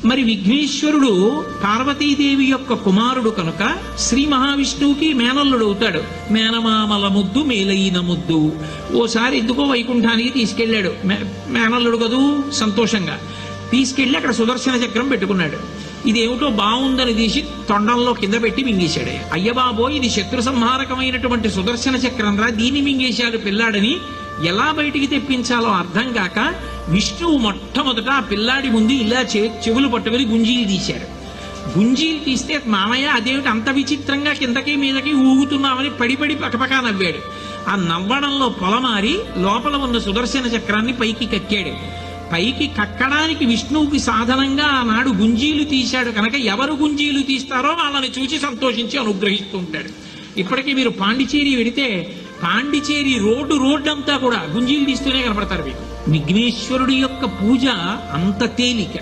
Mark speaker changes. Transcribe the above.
Speaker 1: మరి విఘ్నేశ్వరుడు పార్వతీదేవి యొక్క కుమారుడు కనుక శ్రీ మహావిష్ణువుకి మేనల్లుడు అవుతాడు. మేనమామల ముద్దు మేలైన ముద్దు. ఓసారి ఎందుకో వైకుంఠానికి తీసుకెళ్లాడు. మేనల్లుడు కదూ, సంతోషంగా తీసుకెళ్లి అక్కడ సుదర్శన చక్రం పెట్టుకున్నాడు. ఇదేమిటో బాగుందని తీసి తొండంలో కింద పెట్టి మింగేశాడు. అయ్యబాబో, ఇది శత్రు సంహారకమైనటువంటి సుదర్శన చక్రం రా, దీన్ని మింగేశాడు పిల్లాడని ఎలా బయటికి తెప్పించాలో అర్థం కాక విష్ణువు మొట్టమొదట ఆ పిల్లాడి ముందు ఇలా చెవులు పట్టుకుని గుంజీలు తీశాడు. గుంజీలు తీస్తే మామయ్య అదేమిటి అంత విచిత్రంగా కిందకి మీదకి ఊగుతున్నామని పడిపడి పకపకా నవ్వాడు. ఆ నవ్వడంలో పొలమారి లోపల ఉన్న సుదర్శన చక్రాన్ని పైకి కక్కాడు. పైకి కక్కడానికి విష్ణువుకి సాధనంగా ఆనాడు గుంజీలు తీశాడు కనుక ఎవరు గుంజీలు తీస్తారో వాళ్ళని చూసి సంతోషించి అనుగ్రహిస్తూ ఉంటాడు. ఇప్పటికీ మీరు పాండిచేరి వెడితే పాండిచేరి రోడ్డు అంతా కూడా గుంజీలు తీస్తూనే కనపడతారు మీకు. విఘ్నేశ్వరుడి యొక్క పూజ అంత తేలిక.